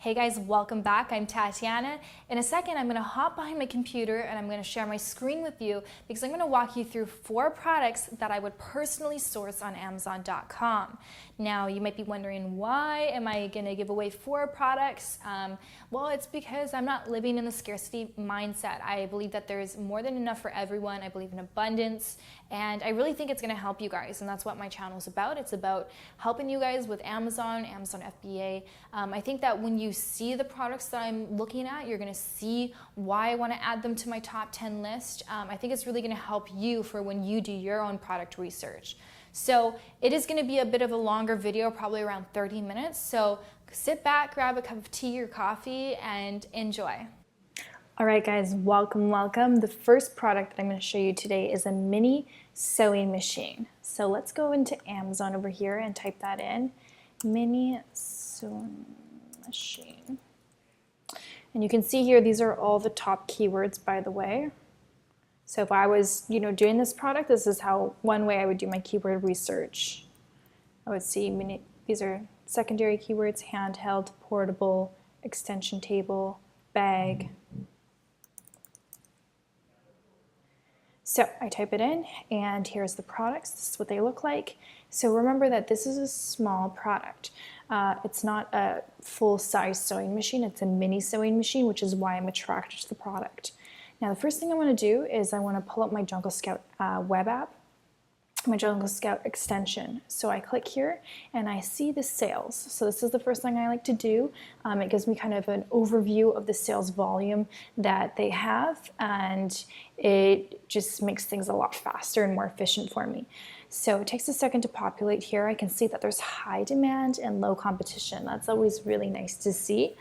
Hey guys, welcome back. I'm Tatiana. In a second, I'm going to hop behind my computer and I'm going to share my screen with you because I'm going to walk you through 4 products that I would personally source on Amazon.com. Now, you might be wondering, why am I going to give away 4 products? Well, it's because I'm not living in the scarcity mindset. I believe that there's more than enough for everyone. I believe in abundance, and I really think it's going to help you guys, and that's what my channel is about. It's about helping you guys with Amazon FBA. I think that when you see the products that I'm looking at, you're going to see why I want to add them to my top 10 list. I think it's really going to help you for when you do your own product research. So it is going to be a bit of a longer video, probably around 30 minutes. So sit back, grab a cup of tea or coffee, and enjoy. All right, guys, welcome, welcome. The first product that I'm going to show you today is a mini sewing machine. So let's go into Amazon over here and type that in, mini sewing machine. And you can see here, these are all the top keywords, by the way. So if I was, doing this product, this is one way I would do my keyword research. I would see these are secondary keywords: handheld, portable, extension table, bag. So I type it in, and here's the products. This is what they look like. So remember that this is a small product. It's not a full-size sewing machine. It's a mini sewing machine, which is why I'm attracted to the product. Now, the first thing I want to do is I want to pull up my Jungle Scout web app, my Jungle Scout extension. So I click here and I see the sales. So this is the first thing I like to do. It gives me kind of an overview of the sales volume that they have, and it just makes things a lot faster and more efficient for me. So it takes a second to populate here. I can see that there's high demand and low competition. That's always really nice to see.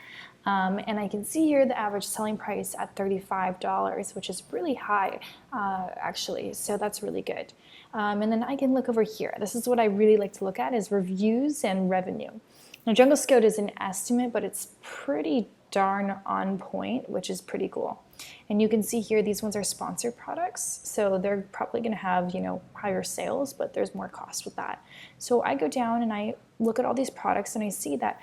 And I can see here the average selling price at $35, which is really high, actually. So that's really good. And then I can look over here. This is what I really like to look at, is reviews and revenue. Now, Jungle Scout is an estimate, but it's pretty darn on point, which is pretty cool. And you can see here, these ones are sponsored products. So they're probably going to have, higher sales, but there's more cost with that. So I go down and I look at all these products and I see that,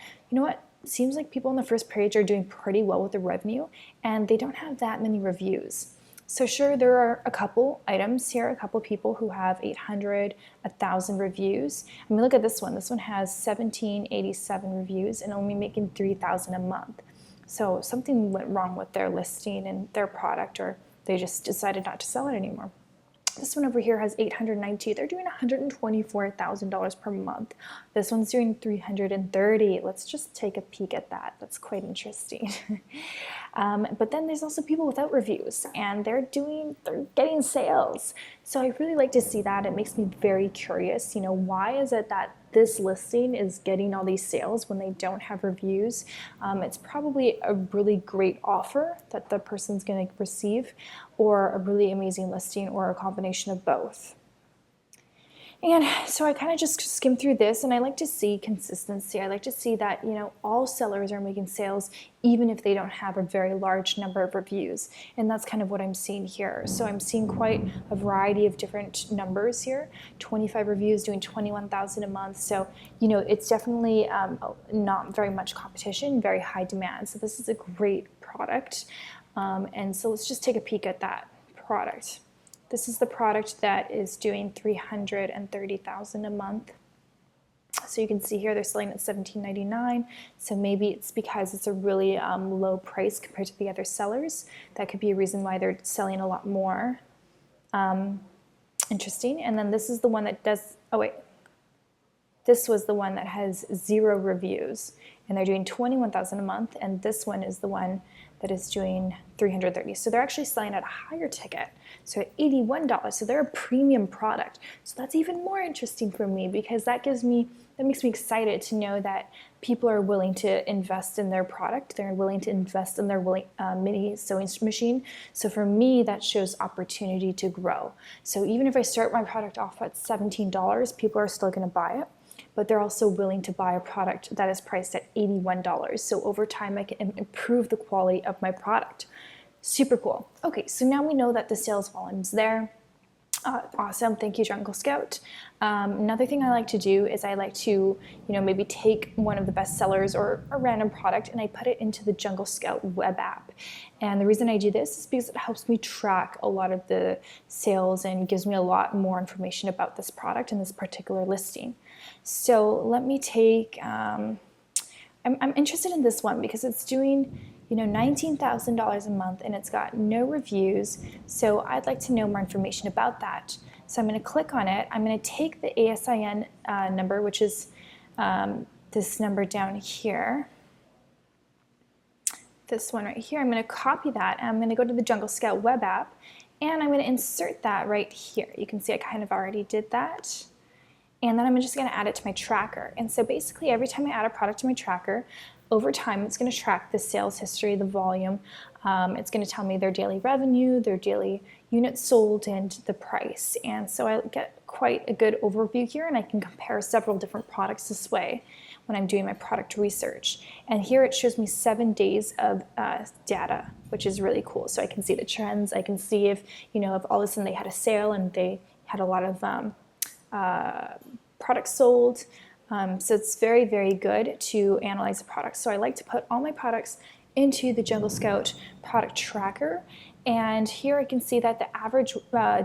seems like people on the first page are doing pretty well with the revenue, and they don't have that many reviews. So sure, there are a couple items here, a couple people who have 800, 1,000 reviews. I mean, look at this one. This one has 1787 reviews and only making 3,000 a month. So something went wrong with their listing and their product, or they just decided not to sell it anymore. This one over here has 892. They're doing $124,000 per month. This one's doing 330. Let's just take a peek at that. That's quite interesting. But then there's also people without reviews, and they're getting sales. So I really like to see that. It makes me very curious. Why is it that this listing is getting all these sales when they don't have reviews? It's probably a really great offer that the person's going to receive, or a really amazing listing, or a combination of both. And so I kind of just skim through this, and I like to see consistency. I like to see that, all sellers are making sales even if they don't have a very large number of reviews. And that's kind of what I'm seeing here. So I'm seeing quite a variety of different numbers here. 25 reviews doing 21,000 a month. So, it's definitely not very much competition, very high demand. So this is a great product. And so let's just take a peek at that product. This is the product that is doing 330,000 a month. So you can see here they're selling at $17.99. So maybe it's because it's a really low price compared to the other sellers. That could be a reason why they're selling a lot more. Interesting. And then this is the one that does, this was the one that has 0 reviews, and they're doing 21,000 a month. And this one is the one that is doing 330. So they're actually selling at a higher ticket. So at $81. So they're a premium product. So that's even more interesting for me, because that makes me excited to know that people are willing to invest in their product. They're willing to invest in their mini sewing machine. So for me, that shows opportunity to grow. So even if I start my product off at $17, people are still going to buy it, but they're also willing to buy a product that is priced at $81. So over time, I can improve the quality of my product. Super cool. Okay, so now we know that the sales volume's there. Awesome, thank you, Jungle Scout. Another thing I like to do is I like to, maybe take one of the best sellers or a random product and I put it into the Jungle Scout web app. And the reason I do this is because it helps me track a lot of the sales and gives me a lot more information about this product and this particular listing. So let me take, I'm interested in this one because it's doing $19,000 a month and it's got no reviews, so I'd like to know more information about that. So I'm going to click on it. I'm going to take the ASIN number, which is this number down here, this one right here. I'm going to copy that and I'm going to go to the Jungle Scout web app and I'm going to insert that right here. You can see I kind of already did that. And then I'm just going to add it to my tracker. And so basically every time I add a product to my tracker, over time it's going to track the sales history, the volume. It's going to tell me their daily revenue, their daily units sold, and the price. And so I get quite a good overview here and I can compare several different products this way when I'm doing my product research. And here it shows me 7 days of data, which is really cool. So I can see the trends. I can see if, if all of a sudden they had a sale and they had a lot of products sold. So it's very, very good to analyze a product. So I like to put all my products into the Jungle Scout product tracker. And here I can see that the average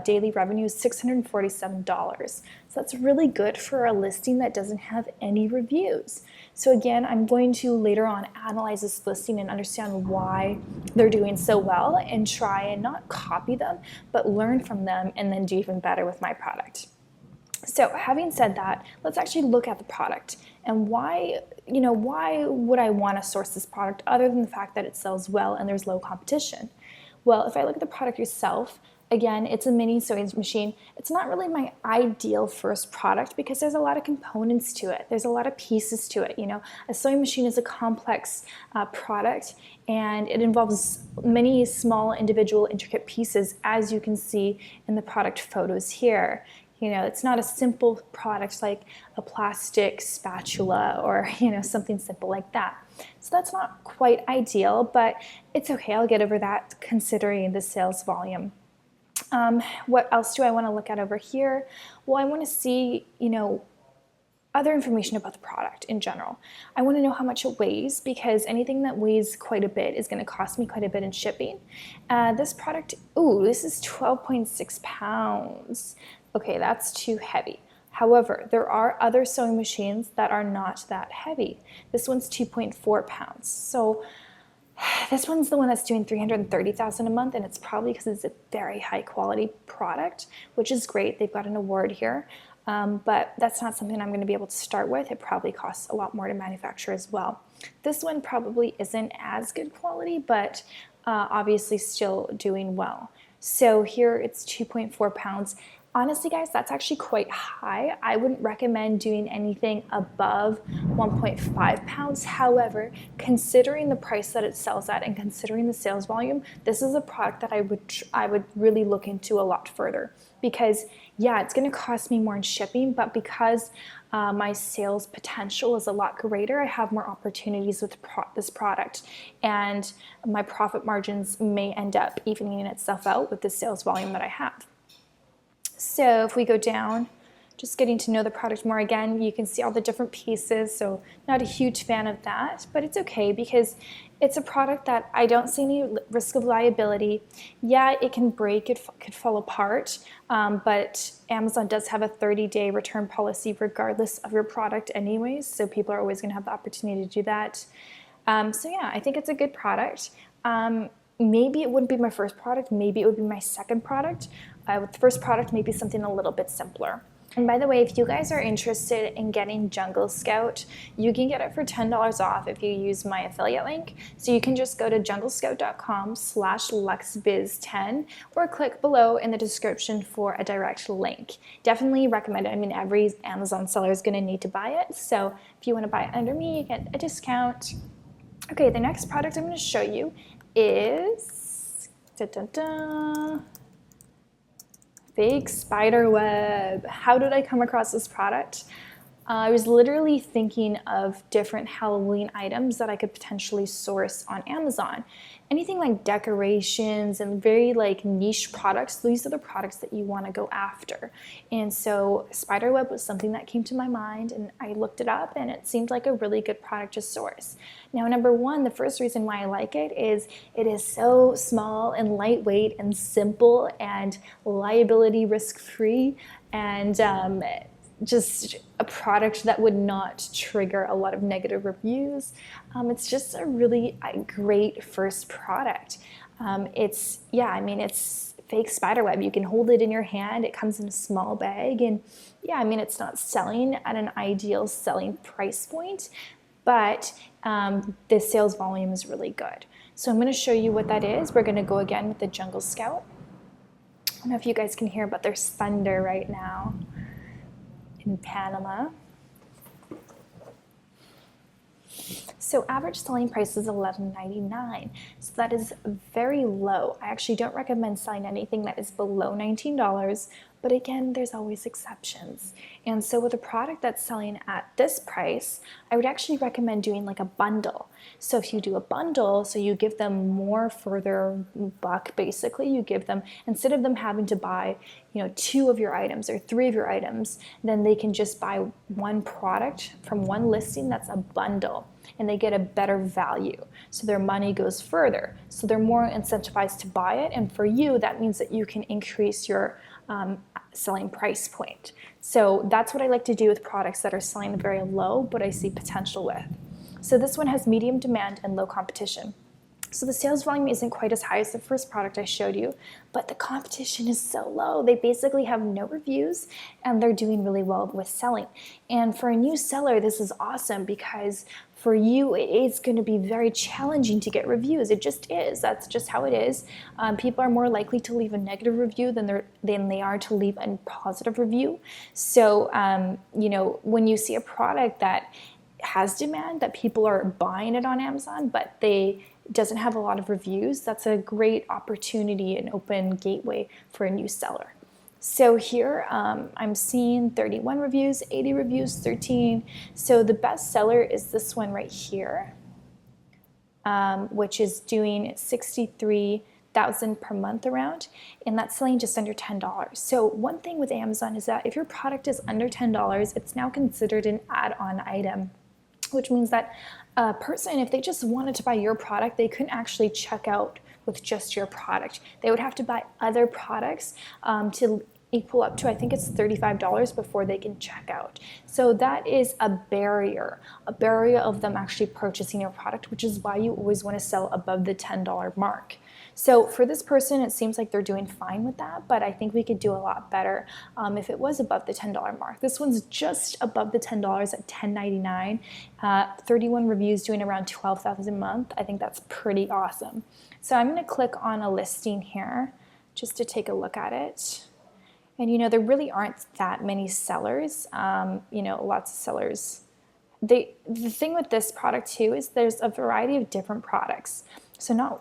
daily revenue is $647. So that's really good for a listing that doesn't have any reviews. So again, I'm going to later on analyze this listing and understand why they're doing so well and try and not copy them, but learn from them and then do even better with my product. So having said that, let's actually look at the product and why would I want to source this product other than the fact that it sells well and there's low competition? Well, if I look at the product itself, again, it's a mini sewing machine. It's not really my ideal first product because there's a lot of components to it. There's a lot of pieces to it. A sewing machine is a complex product and it involves many small individual intricate pieces, as you can see in the product photos here. It's not a simple product like a plastic spatula or, something simple like that. So that's not quite ideal, but it's okay. I'll get over that considering the sales volume. What else do I want to look at over here? Well, I want to see, other information about the product in general. I want to know how much it weighs because anything that weighs quite a bit is going to cost me quite a bit in shipping. This product, this is 12.6 pounds. Okay, that's too heavy. However, there are other sewing machines that are not that heavy. This one's 2.4 pounds. So this one's the one that's doing $330,000 a month, and it's probably because it's a very high quality product, which is great. They've got an award here, but that's not something I'm going to be able to start with. It probably costs a lot more to manufacture as well. This one probably isn't as good quality, but obviously still doing well. So here it's 2.4 pounds. Honestly, guys, that's actually quite high. I wouldn't recommend doing anything above 1.5 pounds. However, considering the price that it sells at and considering the sales volume, this is a product that I would really look into a lot further because, yeah, it's going to cost me more in shipping, but because my sales potential is a lot greater, I have more opportunities with this product, and my profit margins may end up evening itself out with the sales volume that I have. So if we go down, just getting to know the product more again, you can see all the different pieces. So not a huge fan of that, but it's okay because it's a product that I don't see any risk of liability. Yeah, it can break, it could fall apart, but Amazon does have a 30-day return policy regardless of your product anyways. So people are always going to have the opportunity to do that. So yeah, I think it's a good product. Maybe it wouldn't be my first product, maybe it would be my second product. With the first product, maybe something a little bit simpler. And by the way, if you guys are interested in getting Jungle Scout, you can get it for $10 off if you use my affiliate link. So you can just go to junglescout.com/luxbiz10 or click below in the description for a direct link. Definitely recommend it. I mean, every Amazon seller is going to need to buy it. So if you want to buy it under me, you get a discount. Okay, the next product I'm going to show you is fake spider web. How did I come across this product? I was literally thinking of different Halloween items that I could potentially source on Amazon. Anything like decorations and very like niche products, these are the products that you want to go after. And so spiderweb was something that came to my mind, and I looked it up and it seemed like a really good product to source. Now, number one, the first reason why I like it is so small and lightweight and simple and liability risk-free, and just a product that would not trigger a lot of negative reviews. It's just a really great first product. It's fake spiderweb. You can hold it in your hand. It comes in a small bag, and yeah, I mean, it's not selling at an ideal selling price point, but the sales volume is really good. So I'm going to show you what that is. We're going to go again with the Jungle Scout. I don't know if you guys can hear, but there's thunder right now in Panama. So average selling price is $11.99. So that is very low. I actually don't recommend selling anything that is below $19, but again, there's always exceptions. And so with a product that's selling at this price, I would actually recommend doing like a bundle. So if you do a bundle, so you give them more for their buck, basically, you give them, instead of them having to buy, 2 of your items or 3 of your items, then they can just buy one product from one listing that's a bundle, and they get a better value. So their money goes further. So they're more incentivized to buy it. And for you, that means that you can increase your selling price point. So that's what I like to do with products that are selling very low, but I see potential with. So this one has medium demand and low competition. So the sales volume isn't quite as high as the first product I showed you, but the competition is so low. They basically have no reviews, and they're doing really well with selling. And for a new seller, this is awesome, because for you, it's going to be very challenging to get reviews. It just is. That's just how it is. People are more likely to leave a negative review than they are to leave a positive review. So, when you see a product that has demand, that people are buying it on Amazon, but they doesn't have a lot of reviews, that's a great opportunity and open gateway for a new seller. So here I'm seeing 31 reviews, 80 reviews, 13. So the best seller is this one right here, which is doing 63,000 per month around, and that's selling just under $10. So one thing with Amazon is that if your product is under $10, it's now considered an add-on item, which means that a person, if they just wanted to buy your product, they couldn't actually check out with just your product. They would have to buy other products to equal up to, I think it's $35 before they can check out. So that is a barrier of them actually purchasing your product, which is why you always want to sell above the $10 mark. So for this person, it seems like they're doing fine with that, but I think we could do a lot better if it was above the $10 mark. This one's just above the $10 at $10.99. 31 reviews, doing around 12,000 a month. I think that's pretty awesome. So I'm going to click on a listing here just to take a look at it. And there really aren't that many sellers. Lots of sellers. The thing with this product too is there's a variety of different products. So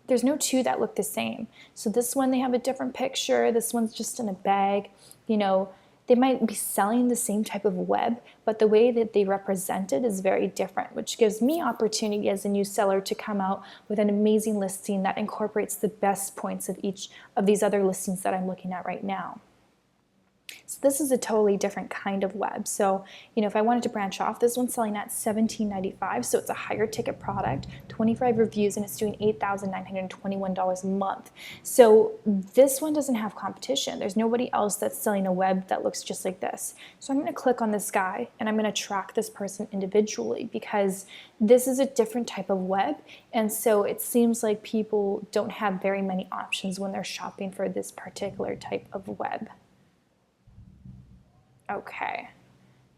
there's no 2 that look the same. So this one, they have a different picture. This one's just in a bag. They might be selling the same type of web, but the way that they represent it is very different, which gives me opportunity as a new seller to come out with an amazing listing that incorporates the best points of each of these other listings that I'm looking at right now. So this is a totally different kind of web. So, if I wanted to branch off, this one's selling at $17.95, so it's a higher ticket product, 25 reviews, and it's doing $8,921 a month. So this one doesn't have competition. There's nobody else that's selling a web that looks just like this. So I'm going to click on this guy, and I'm going to track this person individually, because this is a different type of web, and so it seems like people don't have very many options when they're shopping for this particular type of web. Okay,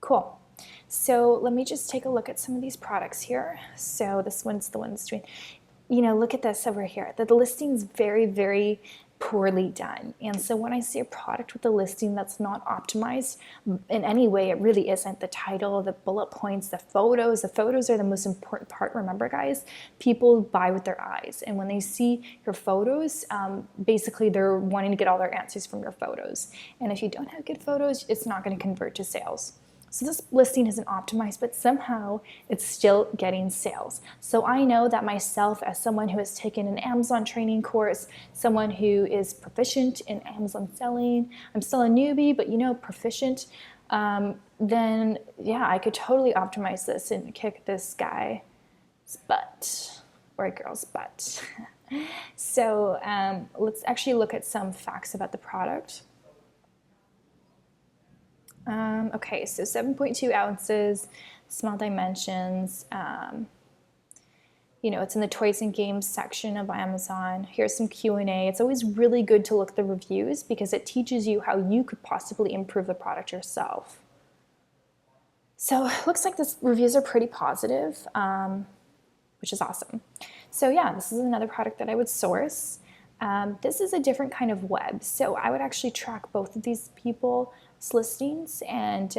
cool. So let me just take a look at some of these products here. So this one's the one that's doing, look at this over here. The listing's very, very poorly done. And so when I see a product with a listing that's not optimized in any way, it really isn't. The title, the bullet points, the photos are the most important part. Remember, guys, people buy with their eyes. And when they see your photos, basically they're wanting to get all their answers from your photos. And if you don't have good photos, it's not going to convert to sales. So this listing isn't optimized, but somehow it's still getting sales. So I know that myself, as someone who has taken an Amazon training course, someone who is proficient in Amazon selling, I'm still a newbie, but proficient, then yeah, I could totally optimize this and kick this guy's butt, or a girl's butt. So let's actually look at some facts about the product. Okay, so 7.2 ounces, small dimensions. It's in the toys and games section of Amazon. Here's some Q&A. It's always really good to look at the reviews because it teaches you how you could possibly improve the product yourself. So it looks like the reviews are pretty positive, which is awesome. So yeah, this is another product that I would source. This is a different kind of web. So I would actually track both of these people's listings, and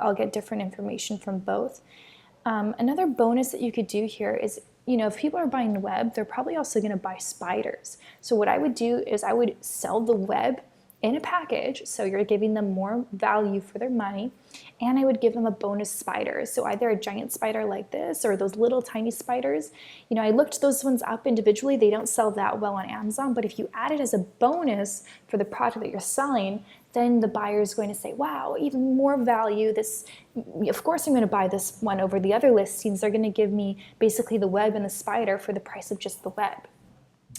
I'll get different information from both. Another bonus that you could do here is, if people are buying web, they're probably also going to buy spiders. So what I would do is I would sell the web in a package, so you're giving them more value for their money, and I would give them a bonus spider. So either a giant spider like this or those little tiny spiders. I looked those ones up individually. They don't sell that well on Amazon, but if you add it as a bonus for the product that you're selling, then the buyer is going to say, wow, even more value. Of course I'm going to buy this one over the other listings. They're going to give me basically the web and the spider for the price of just the web.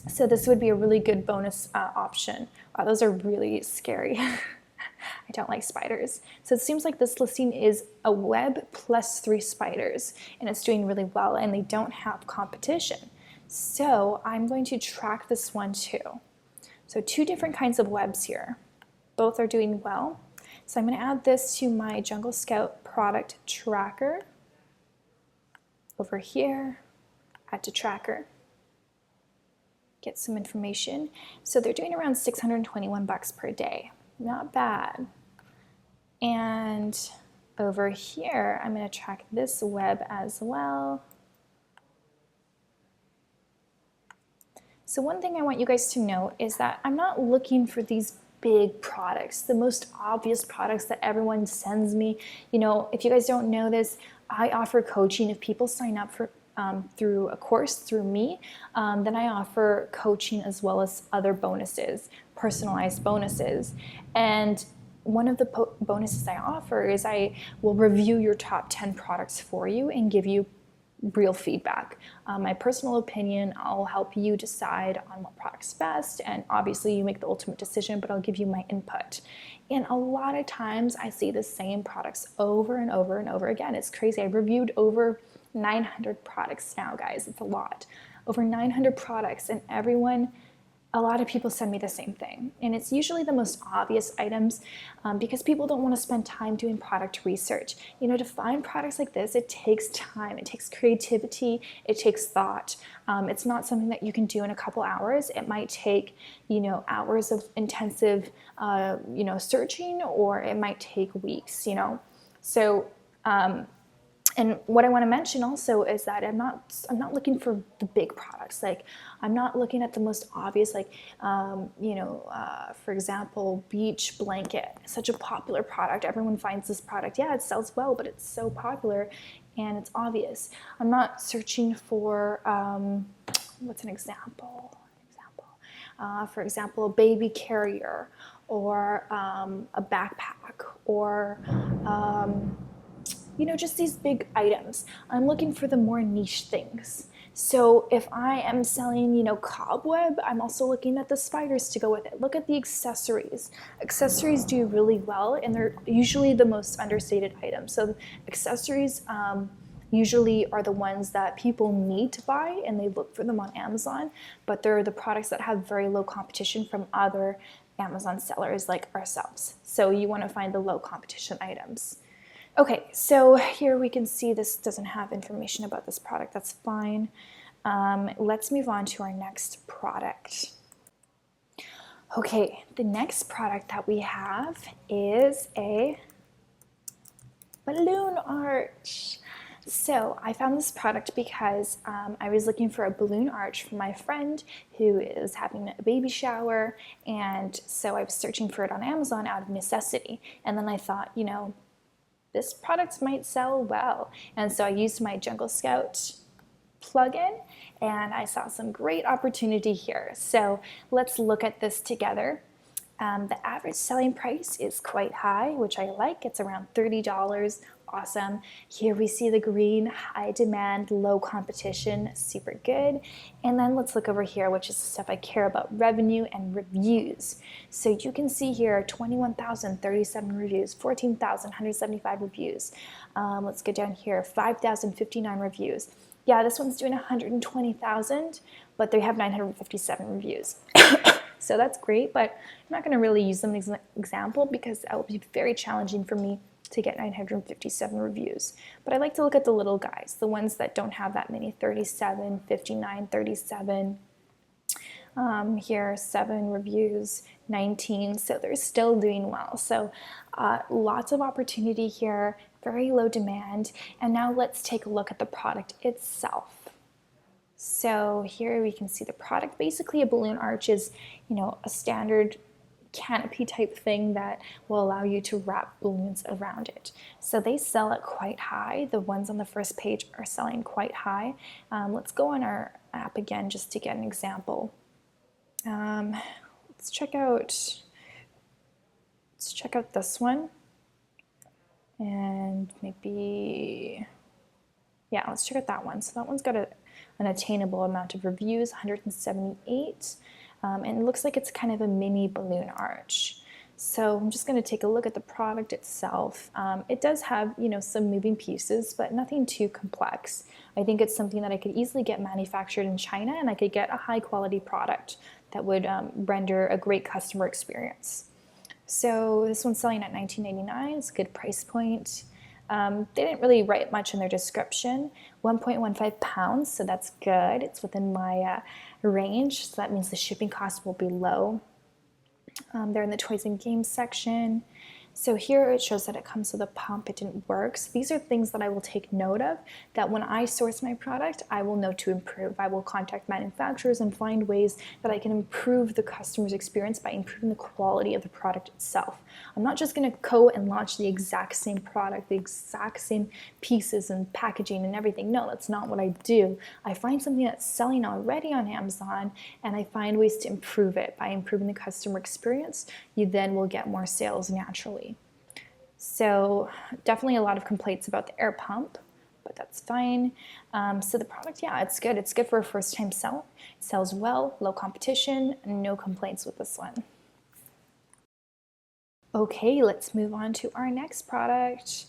So this would be a really good bonus option. Wow, those are really scary. I don't like spiders. So it seems like this listing is a web plus 3 spiders, and it's doing really well, and they don't have competition. So I'm going to track this one too. So 2 different kinds of webs here. Both are doing well. So I'm going to add this to my Jungle Scout product tracker. Over here, add to tracker. Get some information. So they're doing around 621 bucks per day. Not bad. And over here, I'm going to track this web as well. So one thing I want you guys to know is that I'm not looking for these big products, the most obvious products that everyone sends me. If you guys don't know this, I offer coaching. If people sign up for through a course through me, then I offer coaching as well as other bonuses, personalized bonuses. And one of the bonuses I offer is I will review your top 10 products for you and give you real feedback. My personal opinion, I'll help you decide on what product's best, and obviously you make the ultimate decision, but I'll give you my input. And a lot of times I see the same products over and over and over again. It's crazy. I've reviewed over 900 products now, guys. It's a lot. Over 900 products, and a lot of people send me the same thing. And it's usually the most obvious items because people don't want to spend time doing product research. To find products like this, it takes time, it takes creativity, it takes thought. It's not something that you can do in a couple hours. It might take, hours of intensive, searching, or it might take weeks, So, and what I want to mention also is that I'm not looking for the big products. Like, I'm not looking at the most obvious, like, for example, beach blanket. Such a popular product. Everyone finds this product. Yeah, it sells well, but it's so popular and it's obvious. I'm not searching for, what's an example? For example, a baby carrier, or a backpack, or just these big items. I'm looking for the more niche things. So if I am selling, cobweb, I'm also looking at the spiders to go with it. Look at the accessories. Accessories do really well, and they're usually the most understated items. So accessories usually are the ones that people need to buy, and they look for them on Amazon, but they're the products that have very low competition from other Amazon sellers like ourselves. So you want to find the low competition items. Okay, so here we can see this doesn't have information about this product. That's fine. Let's move on to our next product. Okay, the next product that we have is a balloon arch. So I found this product because I was looking for a balloon arch for my friend who is having a baby shower, and so I was searching for it on Amazon out of necessity. And then I thought, this product might sell well. And so I used my Jungle Scout plugin and I saw some great opportunity here. So let's look at this together. The average selling price is quite high, which I like. It's around $30. Awesome. Here we see the green, high demand, low competition, super good. And then let's look over here, which is the stuff I care about, revenue and reviews. So you can see here 21,037 reviews, 14,175 reviews. Let's go down here, 5,059 reviews. Yeah, this one's doing 120,000, but they have 957 reviews. So that's great, but I'm not going to really use them as an example because that will be very challenging for me to get 957 reviews. But I like to look at the little guys, the ones that don't have that many, 37, 59, 37. Here, 7 reviews, 19, so they're still doing well. So lots of opportunity here, very low demand. And now let's take a look at the product itself. So here we can see the product. Basically a balloon arch is, a standard canopy type thing that will allow you to wrap balloons around it. So they sell it quite high. The ones on the first page are selling quite high. Let's go on our app again just to get an example. Let's check out this one. And maybe, yeah, let's check out that one. So that one's got an attainable amount of reviews, 178, and it looks like it's kind of a mini balloon arch. So I'm just going to take a look at the product itself. It does have, some moving pieces, but nothing too complex. I think it's something that I could easily get manufactured in China, and I could get a high quality product that would render a great customer experience. So this one's selling at $19.99. It's a good price point. They didn't really write much in their description. 1.15 pounds, so that's good. It's within my range, so that means the shipping cost will be low. They're in the toys and games section. So here it shows that it comes with a pump. It didn't work. So these are things that I will take note of, that when I source my product, I will know to improve. I will contact manufacturers and find ways that I can improve the customer's experience by improving the quality of the product itself. I'm not just going to go and launch the exact same product, the exact same pieces and packaging and everything. No, that's not what I do. I find something that's selling already on Amazon and I find ways to improve it. By improving the customer experience, you then will get more sales naturally. So definitely a lot of complaints about the air pump, but that's fine. So the product, yeah, it's good. It's good for a first-time sell. It sells well, low competition, no complaints with this one. Okay, let's move on to our next product.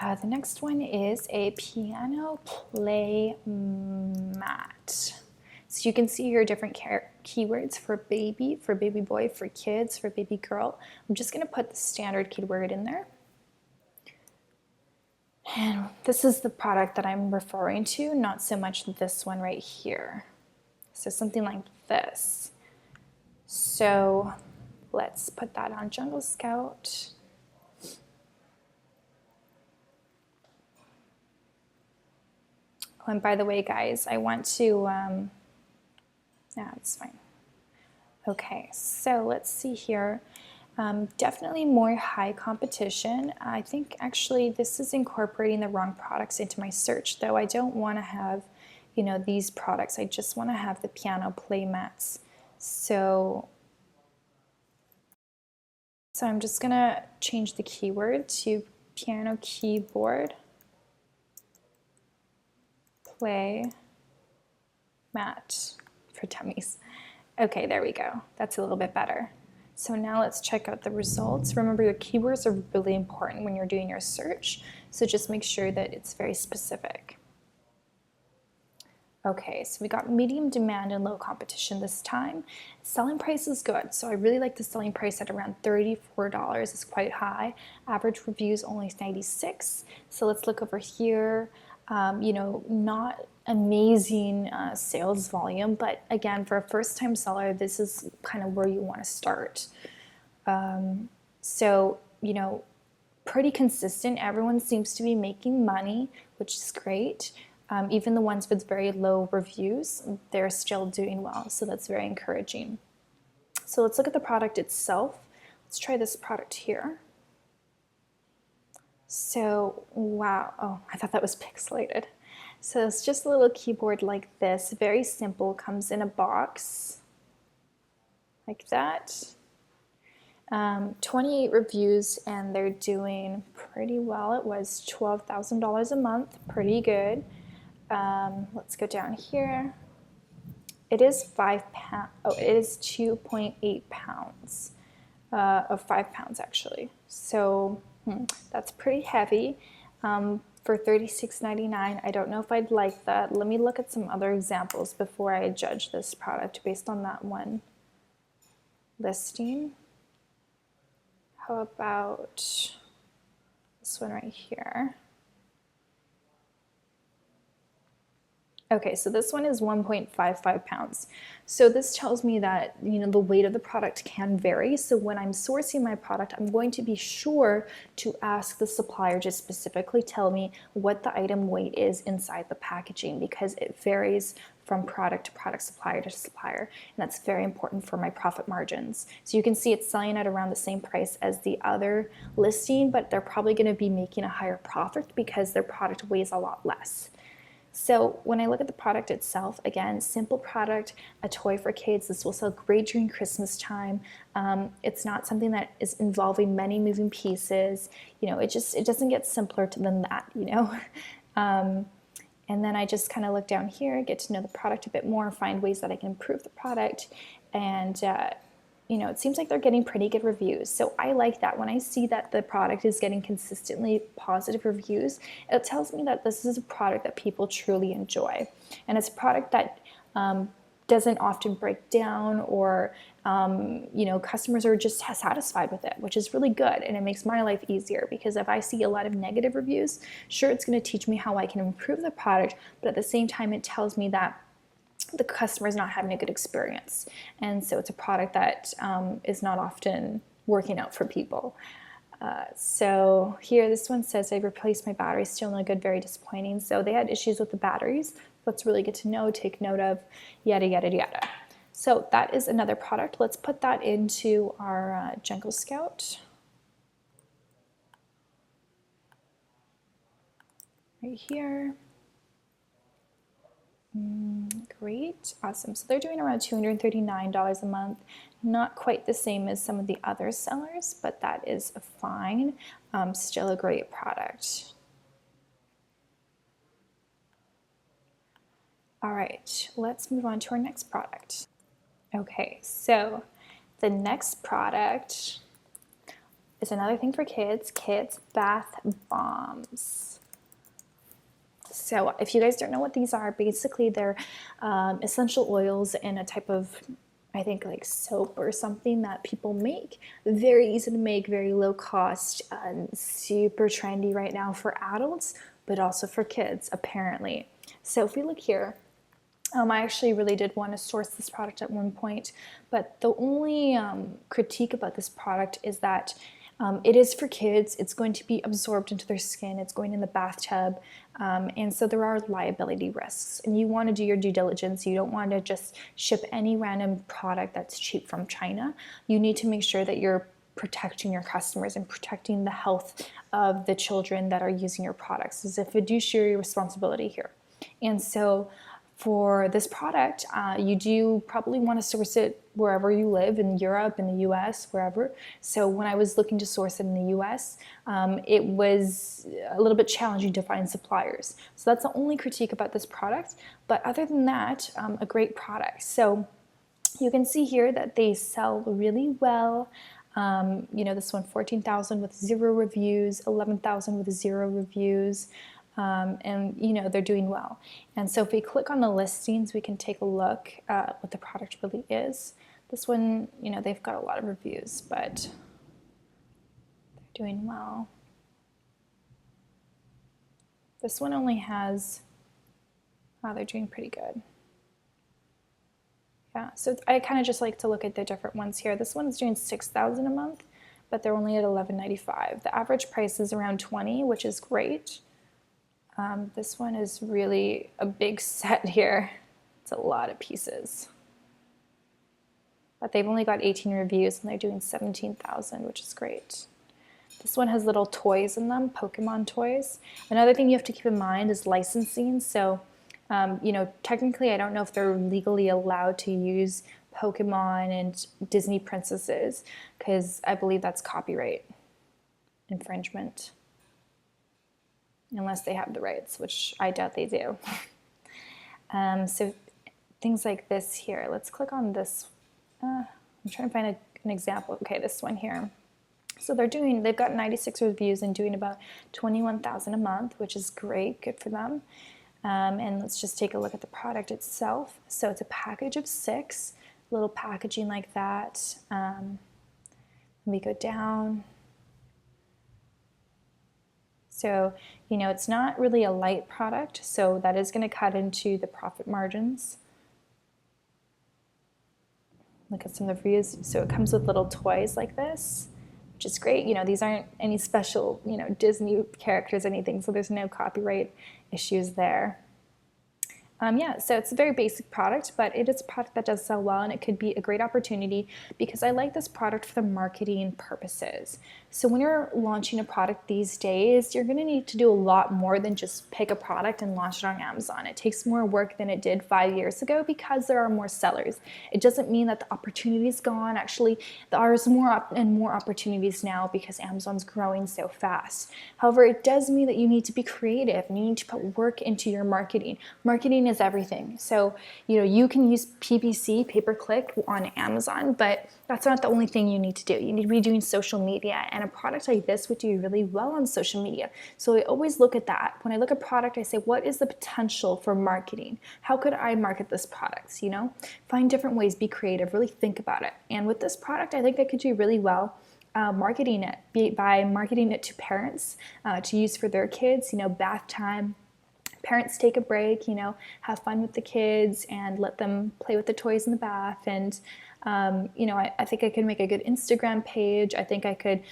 The next one is a piano play mat. So you can see here different keywords for baby boy, for kids, for baby girl. I'm just going to put the standard keyword in there. And this is the product that I'm referring to, not so much this one right here. So something like this. So let's put that on Jungle Scout. Oh, and by the way, guys, I want to, yeah, it's fine. Okay, so let's see here. Definitely more high competition. I think actually this is incorporating the wrong products into my search, though I don't want to have, these products. I just want to have the piano play mats. So I'm just going to change the keyword to piano keyboard play mat for dummies. Okay, there we go. That's a little bit better. So now let's check out the results. Remember, your keywords are really important when you're doing your search, so just make sure that it's very specific. Okay, so we got medium demand and low competition this time. Selling price is good, so I really like the selling price at around $34. It's quite high. Average reviews only 96. So let's look over here. Not amazing sales volume, but again, for a first-time seller, this is kind of where you want to start. Pretty consistent. Everyone seems to be making money, which is great. Even the ones with very low reviews, they're still doing well, so that's very encouraging. So let's look at the product itself. Let's try this product here. So, wow, oh, I thought that was pixelated. So it's just a little keyboard like this, very simple, comes in a box like that. 28 reviews and they're doing pretty well. It was $12,000 a month, pretty good. Let's go down here. It is 5 pounds, oh, it is 2.8 pounds of 5 pounds actually. So that's pretty heavy. For $36.99, I don't know if I'd like that. Let me look at some other examples before I judge this product based on that one listing. How about this one right here? Okay, so this one is 1.55 pounds. So this tells me that, you know, the weight of the product can vary. So when I'm sourcing my product, I'm going to be sure to ask the supplier to specifically tell me what the item weight is inside the packaging, because it varies from product to product, supplier to supplier, and that's very important for my profit margins. So you can see it's selling at around the same price as the other listing, but they're probably going to be making a higher profit because their product weighs a lot less. So when I look at the product itself, again, simple product, a toy for kids. This will sell great during Christmas time. It's not something that is involving many moving pieces. You know, it doesn't get simpler than that, you know. And then I just kind of look down here, get to know the product a bit more, find ways that I can improve the product, and you know, it seems like they're getting pretty good reviews. So I like that. When I see that the product is getting consistently positive reviews, it tells me that this is a product that people truly enjoy. And it's a product that doesn't often break down, or you know, customers are just satisfied with it, which is really good. And it makes my life easier, because if I see a lot of negative reviews, sure, it's going to teach me how I can improve the product, but at the same time, it tells me that the customer is not having a good experience. And so it's a product that is not often working out for people. So here, this one says, I replaced my battery, still no good, very disappointing. So they had issues with the batteries. That's really good to know, take note of, yada, yada, yada. So that is another product. Let's put that into our Jungle Scout. Right here. Great, awesome. So they're doing around $239 a month. Not quite the same as some of the other sellers, but that is fine. Still a great product. All right, let's move on to our next product. Okay, so the next product is another thing for kids bath bombs. So if you guys don't know what these are, basically they're essential oils in a type of, I think, like soap or something that people make. Very easy to make, very low cost, super trendy right now for adults, but also for kids, apparently. So if we look here, I actually really did want to source this product at one point, but the only critique about this product is that it is for kids. It's going to be absorbed into their skin. It's going in the bathtub. And so there are liability risks. And you want to do your due diligence. You don't want to just ship any random product that's cheap from China. You need to make sure that you're protecting your customers and protecting the health of the children that are using your products. It's a fiduciary responsibility here. And so for this product, you do probably want to source it wherever you live, in Europe, in the US, wherever. So when I was looking to source it in the US, it was a little bit challenging to find suppliers. So that's the only critique about this product. But other than that, a great product. So you can see here that they sell really well. You know, this one, 14,000 with 0 reviews, 11,000 with 0 reviews. And you know, they're doing well. And so if we click on the listings, we can take a look at what the product really is. This one, you know, they've got a lot of reviews, but they're doing well. This one only has, oh, they're doing pretty good. Yeah, so I kind of just like to look at the different ones here. This one's doing 6,000 a month, but they're only at $11.95. The average price is around 20, which is great. This one is really a big set here. It's a lot of pieces. But they've only got 18 reviews and they're doing 17,000, which is great. This one has little toys in them, Pokemon toys. Another thing you have to keep in mind is licensing. So, you know, technically I don't know if they're legally allowed to use Pokemon and Disney princesses because I believe that's copyright infringement. Unless they have the rights, which I doubt they do. So things like this here. Let's click on this. I'm trying to find an example. Okay, this one here. So they've got 96 reviews and doing about 21,000 a month, which is great, good for them. And let's just take a look at the product itself. So it's a package of 6, little packaging like that. Let me go down. So, you know, it's not really a light product, so that is going to cut into the profit margins. Look at some of the reviews. So it comes with little toys like this, which is great. You know, these aren't any special, you know, Disney characters, anything, so there's no copyright issues there. Yeah, so it's a very basic product, but it is a product that does sell well, and it could be a great opportunity because I like this product for the marketing purposes. So when you're launching a product these days, you're gonna need to do a lot more than just pick a product and launch it on Amazon. It takes more work than it did 5 years ago because there are more sellers. It doesn't mean that the opportunity is gone. Actually, there are more and more opportunities now because Amazon's growing so fast. However, it does mean that you need to be creative and you need to put work into your marketing. Marketing is everything. So, you know, you can use PPC, pay-per-click on Amazon, but that's not the only thing you need to do. You need to be doing social media, and a product like this would do really well on social media. So I always look at that. When I look at a product, I say, what is the potential for marketing? How could I market this product? You know, find different ways, be creative, really think about it. And with this product, I think I could do really well marketing it, by marketing it to parents to use for their kids, you know, bath time. Parents take a break, you know, have fun with the kids and let them play with the toys in the bath. And, you know, I think I could make a good Instagram page. I think I could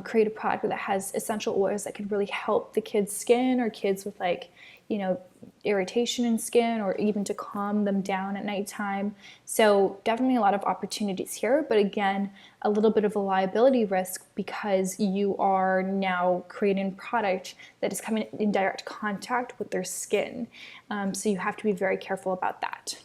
create a product that has essential oils that could really help the kids' skin or kids with, like, you know, irritation in skin, or even to calm them down at nighttime. So definitely a lot of opportunities here, but again, a little bit of a liability risk because you are now creating a product that is coming in direct contact with their skin. So you have to be very careful about that.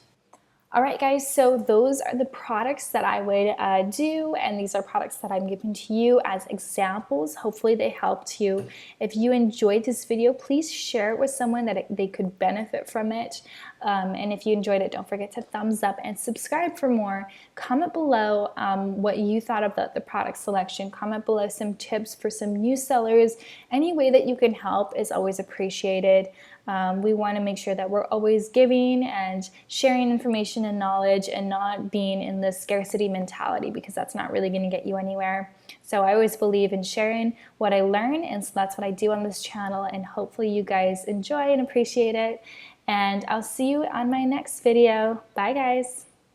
All right, guys, so those are the products that I would do, and these are products that I'm giving to you as examples. Hopefully they helped you. If you enjoyed this video, please share it with someone that they could benefit from it. And if you enjoyed it, don't forget to thumbs up and subscribe for more. Comment below what you thought of the product selection. Comment below some tips for some new sellers. Any way that you can help is always appreciated. We want to make sure that we're always giving and sharing information and knowledge and not being in this scarcity mentality, because that's not really going to get you anywhere. So I always believe in sharing what I learn, and so that's what I do on this channel, and hopefully you guys enjoy and appreciate it. And I'll see you on my next video. Bye, guys.